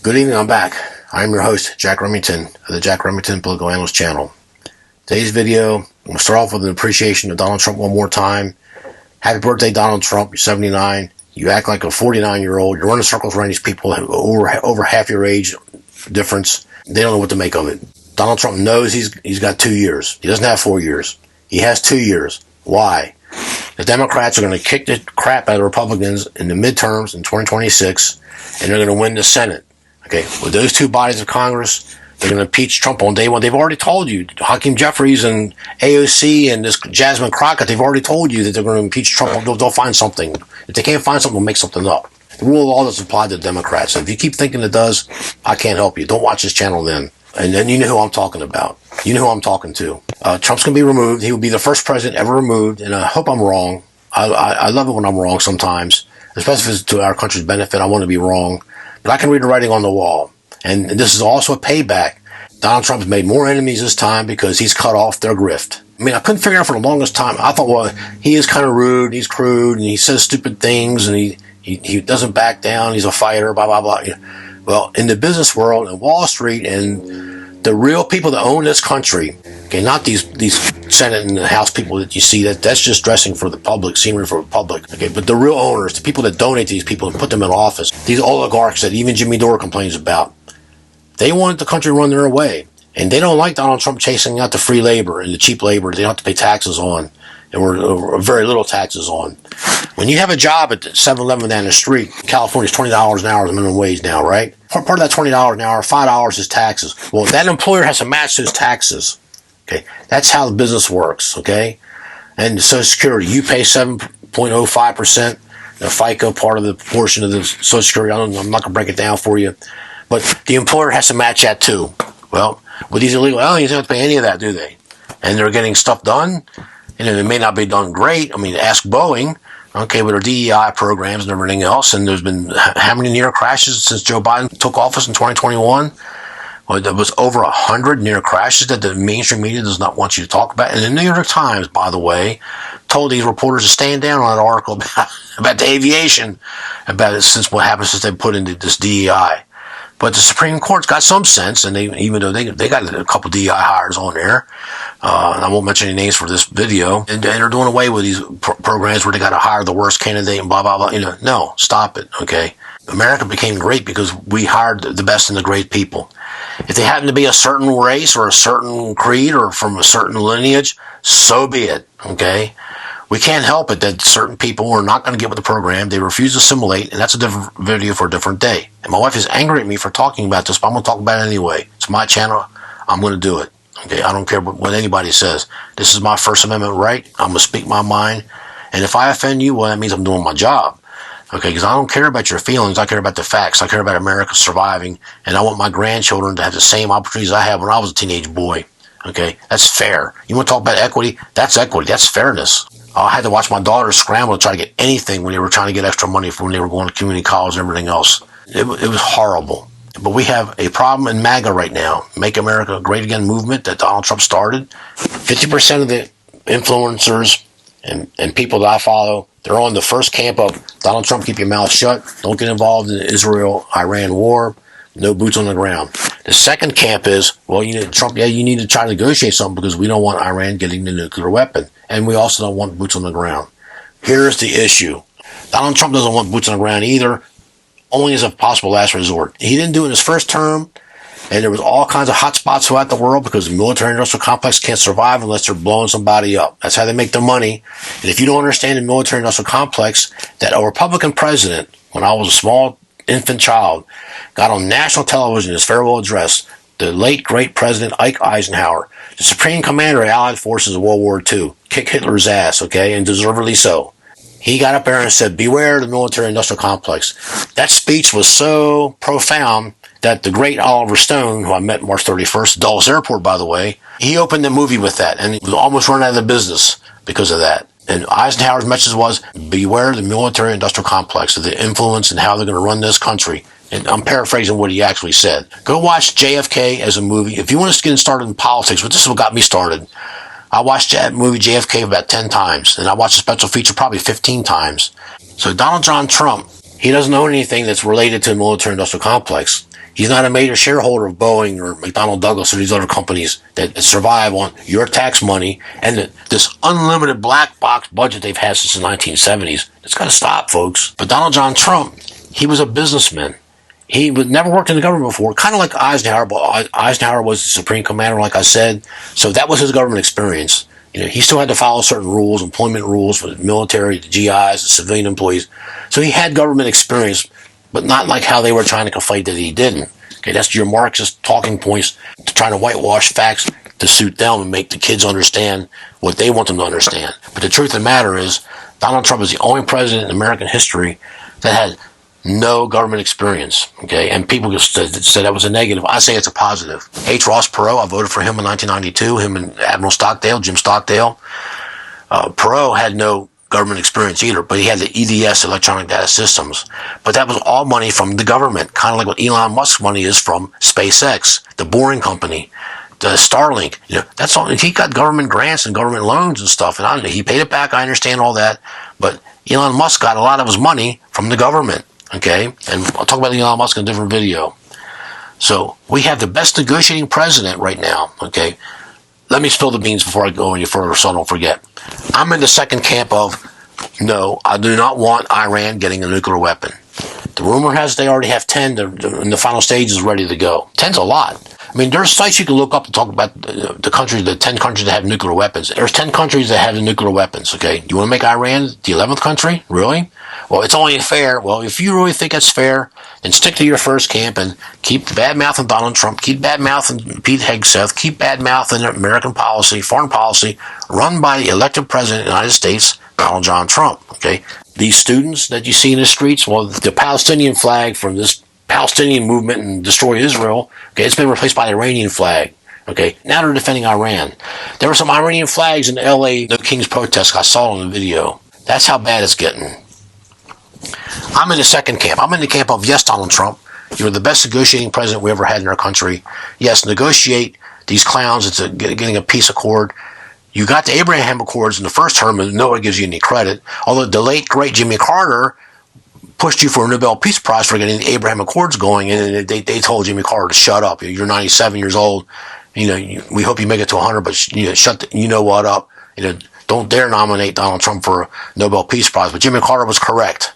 Good evening, I'm back. I'm your host, Jack Remington, of the Jack Remington Political Analyst channel. Today's video, I'm going to start off with an appreciation of Donald Trump one more time. Happy birthday, Donald Trump. You're 79. You act like a 49-year-old. You're running circles around these people over half your age difference. They don't know what to make of it. Donald Trump knows he's got 2 years. He doesn't have 4 years. He has 2 years. Why? The Democrats are going to kick the crap out of the Republicans in the midterms in 2026, and they're going to win the Senate. Okay, with those two bodies of Congress, they're going to impeach Trump on day one. They've already told you, Hakeem Jeffries and AOC and this Jasmine Crockett, they've already told you that they're going to impeach Trump. They'll find something. If they can't find something, they'll make something up. The rule of law doesn't apply to the Democrats. So if you keep thinking it does, I can't help you. Don't watch this channel then. And then you know who I'm talking about. You know who I'm talking to. Trump's going to be removed. He will be the first president ever removed, and I hope I'm wrong. I love it when I'm wrong sometimes, especially if it's to our country's benefit. I want to be wrong. But I can read the writing on the wall. And this is also a payback. Donald Trump's made more enemies this time because he's cut off their grift. I mean, I couldn't figure out for the longest time. I thought, well, he is kind of rude, he's crude, and he says stupid things, and he doesn't back down, he's a fighter, blah, blah, blah. Well, in the business world, and Wall Street, and the real people that own this country, okay, not these Senate and House people that you see, that's just dressing for the public, scenery for the public, okay, but the real owners, the people that donate to these people and put them in office, these oligarchs that even Jimmy Dore complains about, they want the country to run their way. And they don't like Donald Trump chasing out the free labor and the cheap labor they don't have to pay taxes on, or very little taxes on. When you have a job at 7-Eleven down the street, California's $20 an hour is the minimum wage now, right? Part of that $20 an hour, $5 is taxes. Well, that employer has to match those taxes. Okay, that's how the business works, okay? And Social Security, you pay 7.05%, the FICA part of the portion of the Social Security. I'm not going to break it down for you. But the employer has to match that too. Well, with these illegal aliens, they don't have to pay any of that, do they? And they're getting stuff done. And it may not be done great. I mean, ask Boeing, okay, with their DEI programs and everything else. And there's been how many near crashes since Joe Biden took office in 2021? Well, there was over 100 near crashes that the mainstream media does not want you to talk about. And the New York Times, by the way, told these reporters to stand down on that article about the aviation, about it since what happened since they put into this DEI. But the Supreme Court's got some sense, and even though they got a couple DEI hires on there, and I won't mention any names for this video, and they're doing away with these programs where they got to hire the worst candidate and blah, blah, blah. No, stop it, okay? America became great because we hired the best and the great people. If they happen to be a certain race or a certain creed or from a certain lineage, so be it, okay? We can't help it that certain people are not going to get with the program. They refuse to assimilate, and that's a different video for a different day. And my wife is angry at me for talking about this, but I'm going to talk about it anyway. It's my channel. I'm going to do it. Okay, I don't care what anybody says. This is my First Amendment right. I'm going to speak my mind. And if I offend you, well, that means I'm doing my job. Okay, because I don't care about your feelings. I care about the facts. I care about America surviving, and I want my grandchildren to have the same opportunities I had when I was a teenage boy. Okay, that's fair. You want to talk about equity? That's equity. That's fairness. I had to watch my daughter scramble to try to get anything when they were trying to get extra money for when they were going to community college and everything else. It was horrible. But we have a problem in MAGA right now. Make America Great Again movement that Donald Trump started. 50% of the influencers and people that I follow, they're on the first camp of Donald Trump, keep your mouth shut. Don't get involved in the Israel-Iran war. No boots on the ground. The second camp is, well, Trump, you need to try to negotiate something because we don't want Iran getting the nuclear weapon. And we also don't want boots on the ground. Here's the issue. Donald Trump doesn't want boots on the ground either, only as a possible last resort. He didn't do it in his first term, and there was all kinds of hot spots throughout the world because the military-industrial complex can't survive unless they're blowing somebody up. That's how they make their money. And if you don't understand the military-industrial complex, that a Republican president, when I was a small infant child, got on national television his farewell address, the late great President Ike Eisenhower, the supreme commander of Allied forces of World War II, kick Hitler's ass, okay, and deservedly so. He got up there and said, beware the military-industrial complex. That speech was so profound that the great Oliver Stone, who I met March 31st, Dulles Airport, by the way, he opened the movie with that, and he was almost run out of the business because of that. And Eisenhower's message was, beware the military-industrial complex, of the influence and how they're going to run this country. And I'm paraphrasing what he actually said. Go watch JFK as a movie. If you want to get started in politics, but this is what got me started. I watched that movie JFK about 10 times, and I watched the special feature probably 15 times. So Donald John Trump, He doesn't own anything that's related to the military-industrial complex. He's not a major shareholder of Boeing or McDonnell Douglas or these other companies that survive on your tax money and this unlimited black box budget they've had since the 1970s. It's got to stop, folks. But Donald John Trump, he was a businessman. He never worked in the government before, kind of like Eisenhower, but Eisenhower was the supreme commander, like I said. So that was his government experience. He still had to follow certain rules, employment rules for the military, the GIs, the civilian employees. So he had government experience, but not like how they were trying to conflate that he didn't. Okay, that's your Marxist talking points to try to whitewash facts to suit them and make the kids understand what they want them to understand. But the truth of the matter is, Donald Trump is the only president in American history that had no government experience. Okay, and people just said that was a negative. I say it's a positive. H. Ross Perot, I voted for him in 1992. Him and Admiral Stockdale, Jim Stockdale. Perot had no government experience either, but he had the EDS, electronic data systems. But that was all money from the government, kind of like what Elon Musk's money is from SpaceX, the Boring Company, the Starlink. That's all. He got government grants and government loans and stuff, and he paid it back. I understand all that, but Elon Musk got a lot of his money from the government. Okay, and I'll talk about Elon Musk in a different video. So we have the best negotiating president right now. Okay, let me spill the beans before I go any further so I don't forget. I'm in the second camp of, no, I do not want Iran getting a nuclear weapon. The rumor has they already have 10, in the final stages ready to go. 10's a lot. I mean, there's sites you can look up to talk about the countries, the 10 countries that have nuclear weapons. There's 10 countries that have nuclear weapons, okay? You want to make Iran the 11th country? Really? Well, it's only fair. Well, if you really think it's fair, then stick to your first camp and keep bad-mouthing Donald Trump, keep bad-mouthing Pete Hegseth, keep bad-mouthing American policy, foreign policy, run by the elected president of the United States, Donald John Trump, okay? These students that you see in the streets, well, the Palestinian flag from this Palestinian movement and destroy Israel, okay, it's been replaced by the Iranian flag. Okay, now they're defending Iran. There were some Iranian flags in the LA No Kings protest I saw in the video. That's how bad it's getting. I'm in the second camp. I'm in the camp of, yes, Donald Trump, you're the best negotiating president we ever had in our country. Yes, negotiate these clowns into getting a peace accord. You got the Abraham Accords in the first term, and nobody gives you any credit. Although the late, great Jimmy Carter pushed you for a Nobel Peace Prize for getting the Abraham Accords going, and they told Jimmy Carter to shut up. You're 97 years old. We hope you make it to 100, but shut what up. Don't dare nominate Donald Trump for a Nobel Peace Prize. But Jimmy Carter was correct.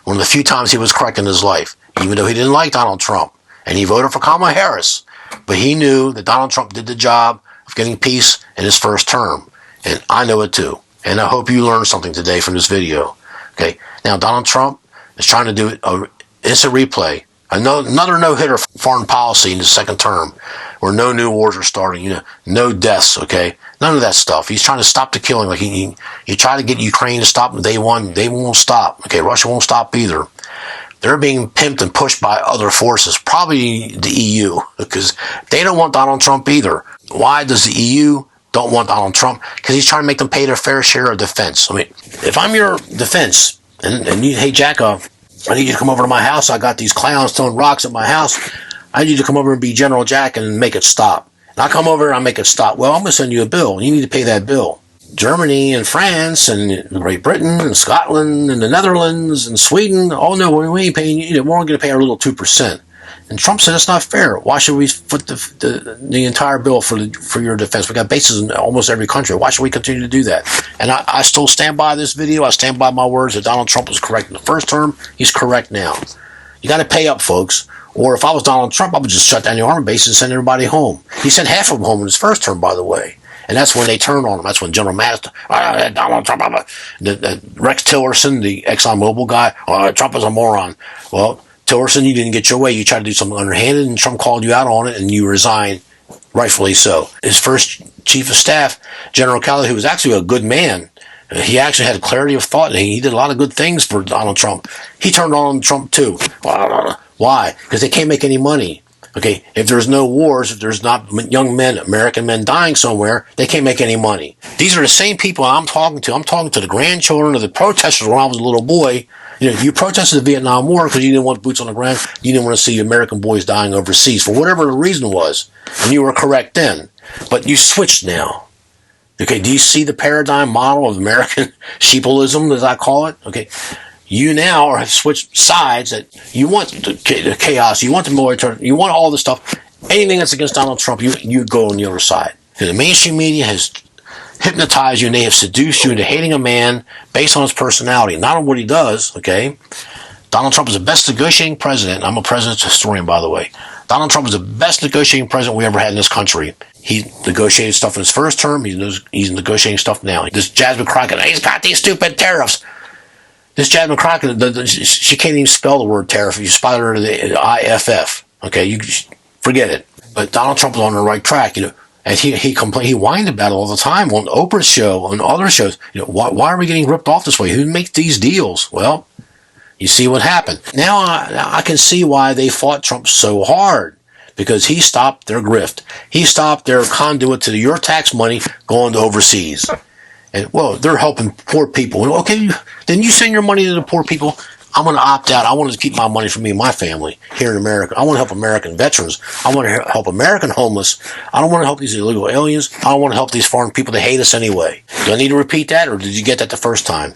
One of the few times he was correct in his life, even though he didn't like Donald Trump. And he voted for Kamala Harris. But he knew that Donald Trump did the job of getting peace in his first term. And I know it too. And I hope you learned something today from this video. Okay. Now, Donald Trump is trying to do an instant replay. Another no-hitter foreign policy in his second term, where no new wars are starting, no deaths, okay? None of that stuff. He's trying to stop the killing. Like he tried to get Ukraine to stop on day one. They won't stop. Okay, Russia won't stop either. They're being pimped and pushed by other forces, probably the EU, because they don't want Donald Trump either. Why does the EU don't want Donald Trump? Because he's trying to make them pay their fair share of defense. I mean, if I'm your defense, and you, hey, Jack, I need you to come over to my house. I got these clowns throwing rocks at my house. I need you to come over and be General Jack and make it stop. And I come over and I make it stop. Well, I'm going to send you a bill. You need to pay that bill. Germany and France and Great Britain and Scotland and the Netherlands and Sweden. Oh, no, we ain't paying you. We're only going to pay our little 2%. And Trump said it's not fair. Why should we foot the entire bill for your defense? We got bases in almost every country. Why should we continue to do that? And I still stand by this video. I stand by my words that Donald Trump was correct in the first term. He's correct now. You got to pay up, folks. Or if I was Donald Trump, I would just shut down the army base and send everybody home. He sent half of them home in his first term, by the way. And that's when they turned on him. That's when General Mattis, Donald Trump, Rex Tillerson, the ExxonMobil guy, Trump is a moron. Well, Tillerson, you didn't get your way. You tried to do something underhanded, and Trump called you out on it, and you resigned, rightfully so. His first chief of staff, General Kelly, who was actually a good man, he actually had clarity of thought, and he did a lot of good things for Donald Trump. He turned on Trump, too. Why? Because they can't make any money. Okay, if there's no wars, if there's not young men, American men dying somewhere, they can't make any money. These are the same people I'm talking to. I'm talking to the grandchildren of the protesters when I was a little boy. You protested the Vietnam War because you didn't want boots on the ground. You didn't want to see American boys dying overseas for whatever the reason was. And you were correct then. But you switched now. Okay, do you see the paradigm model of American sheepialism, as I call it? Okay, you now have switched sides that you want the chaos, you want the military, you want all this stuff. Anything that's against Donald Trump, you go on the other side. The mainstream media has hypnotized you and they have seduced you into hating a man based on his personality, not on what he does, okay? Donald Trump is the best negotiating president. I'm a president's historian, by the way. Donald Trump is the best negotiating president we ever had in this country. He negotiated stuff in his first term. He's negotiating stuff now. This Jasmine Crockett, he's got these stupid tariffs. This Jasmine Crockett, she can't even spell the word tariff. You spell her to the IFF. Okay, you forget it. But Donald Trump is on the right track, and he whined about it all the time on Oprah's show, on other shows. Why are we getting ripped off this way? Who makes these deals? Well, you see what happened. Now I can see why they fought Trump so hard, because he stopped their grift. He stopped their conduit to your tax money going to overseas. And, well, they're helping poor people. Okay, then you send your money to the poor people. I'm going to opt out. I want to keep my money for me and my family here in America. I want to help American veterans. I want to help American homeless. I don't want to help these illegal aliens. I don't want to help these foreign people that hate us anyway. Do I need to repeat that, or did you get that the first time?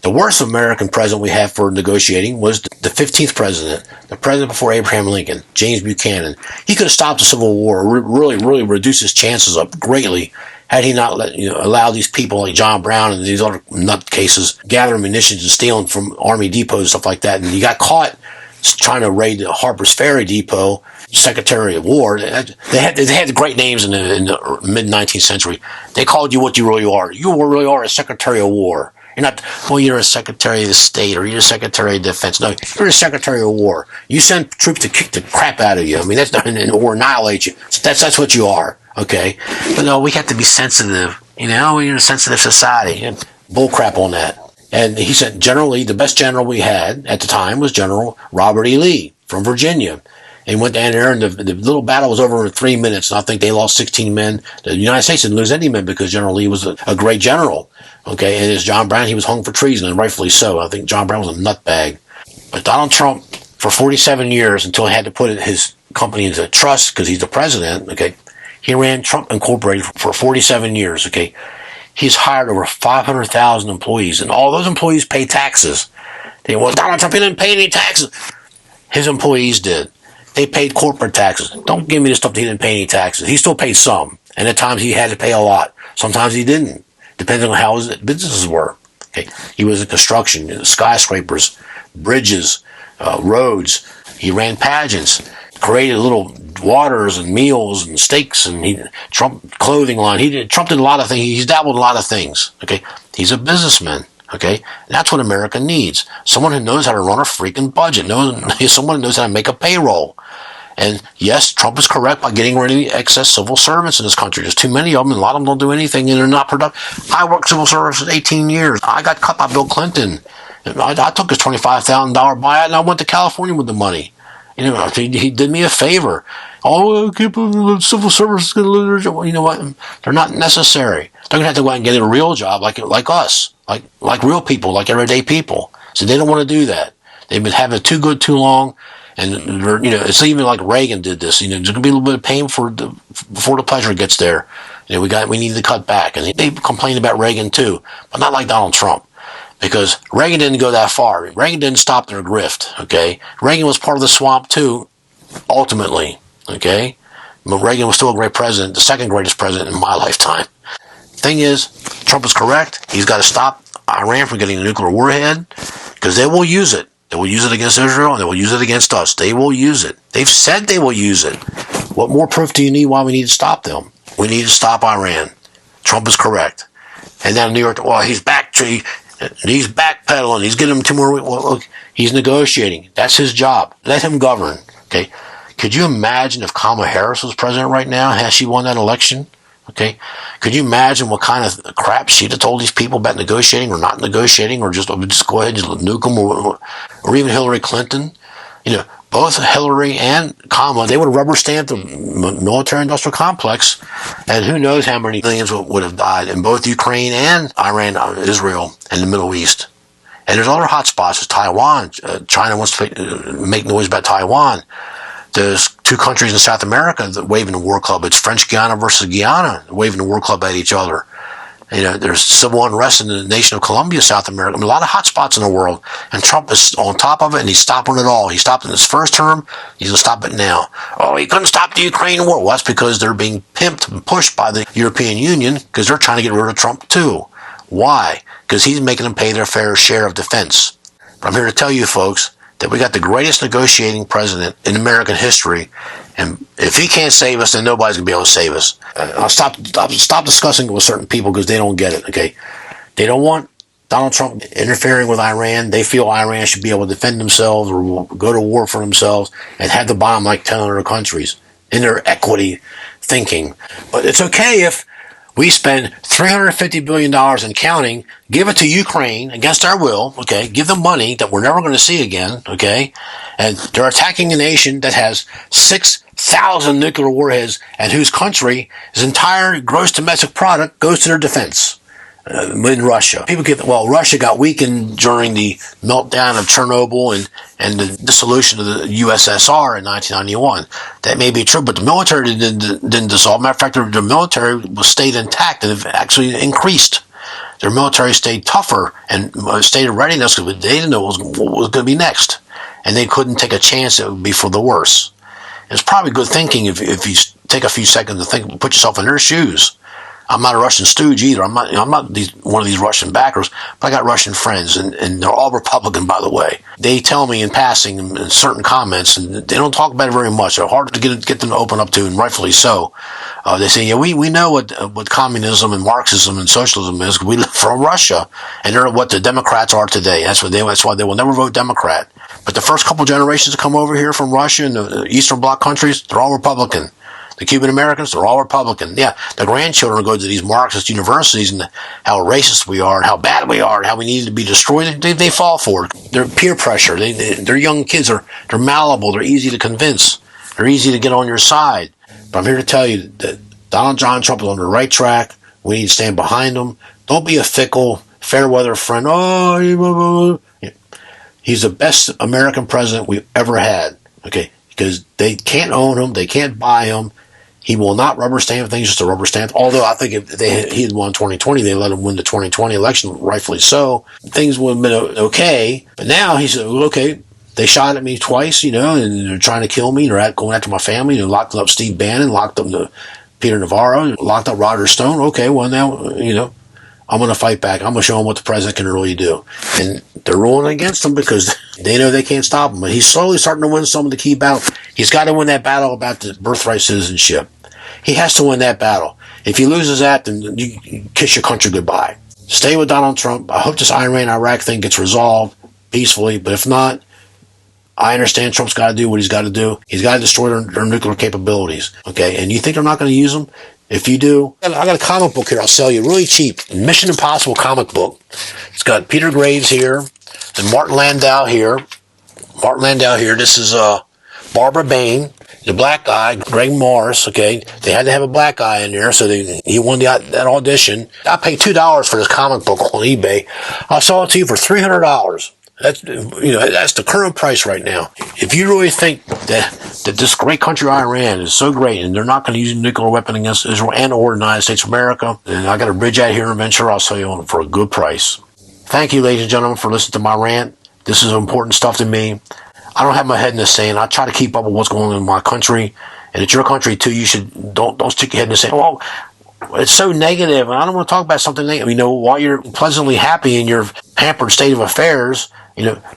The worst American president we had for negotiating was the 15th president, the president before Abraham Lincoln, James Buchanan. He could have stopped the Civil War, really reduced his chances up greatly, had he not allowed these people like John Brown and these other nutcases gathering munitions and stealing from Army depots and stuff like that. And he got caught trying to raid the Harper's Ferry depot, Secretary of War. They had great names in the mid-19th century. They called you what you really are. You really are a Secretary of War. You're not, well, you're a Secretary of the State or you're a Secretary of Defense. No, you're a Secretary of War. You send troops to kick the crap out of you. I mean, that's not, or annihilate you. That's what you are. Okay. But no, we have to be sensitive. We're in a sensitive society. And bull crap on that. And he said, generally, the best general we had at the time was General Robert E. Lee from Virginia. And went down there, and the little battle was over in 3 minutes. And I think they lost 16 men. The United States didn't lose any men because General Lee was a great general. Okay, and as John Brown, he was hung for treason, and rightfully so. I think John Brown was a nutbag. But Donald Trump, for 47 years, until he had to put his company into trust because he's the president, okay, he ran Trump Incorporated for 47 years, okay. He's hired over 500,000 employees, and all those employees pay taxes. Well, Donald Trump, he didn't pay any taxes. His employees did. They paid corporate taxes. Don't give me the stuff that he didn't pay any taxes. He still paid some, and at times he had to pay a lot. Sometimes he didn't, depending on how his businesses were. Okay, he was in construction, skyscrapers, bridges, roads. He ran pageants, created little waters and meals and steaks, and Trump clothing line. Trump did a lot of things. He's dabbled in a lot of things. Okay, he's a businessman. Okay, and that's what America needs. Someone who knows how to run a freaking budget. Someone who knows how to make a payroll. And yes, Trump is correct by getting rid of the excess civil servants in this country. There's too many of them, and a lot of them don't do anything, and they're not productive. I worked civil service for 18 years. I got cut by Bill Clinton. I took his $25,000 buyout, and I went to California with the money. He did me a favor. Oh, the civil service is going to lose their job. Well, you know what? They're not necessary. They're going to have to go out and get a real job like us, like real people, like everyday people. So they don't want to do that. They've been having it too good too long. And it's even like Reagan did this. There's going to be a little bit of pain before the pleasure gets there. We need to cut back, and they complained about Reagan too, but not like Donald Trump, because Reagan didn't go that far. Reagan didn't stop their grift. Okay, Reagan was part of the swamp too, ultimately. Okay, but Reagan was still a great president, the second greatest president in my lifetime. Thing is, Trump is correct. He's got to stop Iran from getting a nuclear warhead, because they will use it. They will use it against Israel, and they will use it against us. They will use it. They've said they will use it. What more proof do you need why we need to stop them? We need to stop Iran. Trump is correct. And then New York, well, he's backpedaling. He's getting them 2 more weeks. Well, look, he's negotiating. That's his job. Let him govern. Okay. Could you imagine if Kamala Harris was president right now? Has she won that election? Okay. Could you imagine what kind of crap she'd have told these people about negotiating or not negotiating, or just go ahead and just nuke them, or even Hillary Clinton? Both Hillary and Kamala, they would have rubber stamped the military-industrial complex, and who knows how many millions would have died in both Ukraine and Iran, Israel, and the Middle East. And there's other hot spots. There's Taiwan. China wants to make noise about Taiwan. There's 2 countries in South America that waving the war club. It's French Guiana versus Guyana waving the war club at each other. There's civil unrest in the nation of Colombia, South America. I mean, a lot of hot spots in the world, and Trump is on top of it, and he's stopping it all. He stopped it in his first term. He's going to stop it now. Oh, he couldn't stop the Ukraine war. Well, that's because they're being pimped and pushed by the European Union because they're trying to get rid of Trump too. Why? Because he's making them pay their fair share of defense. But I'm here to tell you, folks, that we got the greatest negotiating president in American history, and if he can't save us, then nobody's going to be able to save us. I'll stop discussing it with certain people because they don't get it, okay? They don't want Donald Trump interfering with Iran. They feel Iran should be able to defend themselves or go to war for themselves and have the bomb like 10 other countries in their equity thinking. But it's okay if we spend $350 billion and counting, give it to Ukraine against our will, okay? Give them money that we're never going to see again, okay? And they're attacking a nation that has 6,000 nuclear warheads and whose country's entire gross domestic product goes to their defense. In Russia. Russia got weakened during the meltdown of Chernobyl and the dissolution of the USSR in 1991. That may be true, but the military didn't dissolve. Matter of fact, the military stayed intact and actually increased. Their military stayed tougher and stayed in readiness because they didn't know what was going to be next. And they couldn't take a chance that it would be for the worse. It's probably good thinking if you take a few seconds to think, put yourself in their shoes. I'm not a Russian stooge either. I'm not one of these Russian backers, but I got Russian friends, and they're all Republican, by the way. They tell me in passing in certain comments, and they don't talk about it very much. They're hard to get them to open up to, and rightfully so. They say, yeah, we know what communism and Marxism and socialism is. We live from Russia, and they're what the Democrats are today. That's why they will never vote Democrat. But the first couple generations to come over here from Russia and the Eastern Bloc countries, they're all Republican. The Cuban Americans, they're all Republican. Yeah, the grandchildren go to these Marxist universities and how racist we are and how bad we are and how we need to be destroyed. They fall for it. They're peer pressure. They're young kids. They're malleable. They're easy to convince. They're easy to get on your side. But I'm here to tell you that Donald John Trump is on the right track. We need to stand behind him. Don't be a fickle, fair weather friend. Oh, he's the best American president we've ever had. Okay, because they can't own him. They can't buy him. He will not rubber stamp things just to rubber stamp. Although I think if he had won 2020, they let him win the 2020 election, rightfully so. Things would have been okay. But now he said, okay, they shot at me twice, and they're trying to kill me. They're going after my family. They locked up Steve Bannon, locked up Peter Navarro, locked up Roger Stone. Okay, well now, I'm going to fight back. I'm going to show them what the president can really do. And they're ruling against him because they know they can't stop him. But he's slowly starting to win some of the key battles. He's got to win that battle about the birthright citizenship. He has to win that battle. If he loses that, then you kiss your country goodbye. Stay with Donald Trump. I hope this Iran-Iraq thing gets resolved peacefully. But if not, I understand Trump's got to do what he's got to do. He's got to destroy their nuclear capabilities. Okay? And you think they're not going to use them? If you do, I got a comic book here I'll sell you really cheap. Mission Impossible comic book. It's got Peter Graves here and Martin Landau here. This is Barbara Bain, the black guy, Greg Morris. Okay, they had to have a black guy in there, so he won that audition. I paid $2 for this comic book on eBay. I'll sell it to you for $300. That's the current price right now. If you really think that this great country Iran is so great and they're not going to use a nuclear weapon against Israel and or the United States of America, then I got a bridge out here in Ventura. I'll sell you on it for a good price. Thank you, ladies and gentlemen, for listening to my rant. This is important stuff to me. I don't have my head in the sand. I try to keep up with what's going on in my country, and it's your country too. You should don't stick your head in the sand. Well, it's so negative, and I don't want to talk about something negative. While you're pleasantly happy in your pampered state of affairs,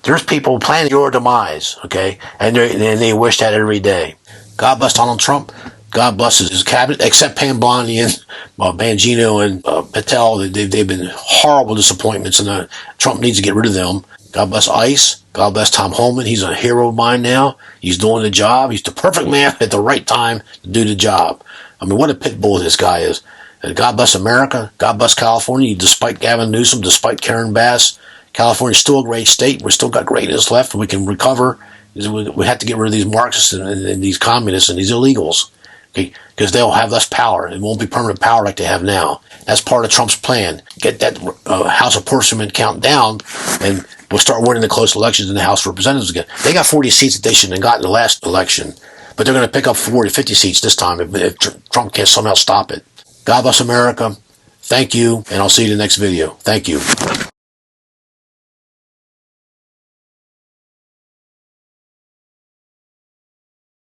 there's people planning your demise, okay? And they wish that every day. God bless Donald Trump. God bless his cabinet, except Pam Bondi and Bangino and Patel. They've been horrible disappointments, and Trump needs to get rid of them. God bless ICE. God bless Tom Homan. He's a hero of mine now. He's doing the job. He's the perfect man at the right time to do the job. What a pit bull this guy is. And God bless America. God bless California. Despite Gavin Newsom, despite Karen Bass, California's still a great state. We've still got greatness left. We can recover. We have to get rid of these Marxists and these communists and these illegals. Okay? Because they'll have less power. It won't be permanent power like they have now. That's part of Trump's plan. Get that House of Representatives count down, and we'll start winning the close elections in the House of Representatives again. They got 40 seats that they shouldn't have gotten in the last election, but they're going to pick up 40, 50 seats this time if Trump can't somehow stop it. God bless America. Thank you, and I'll see you in the next video. Thank you.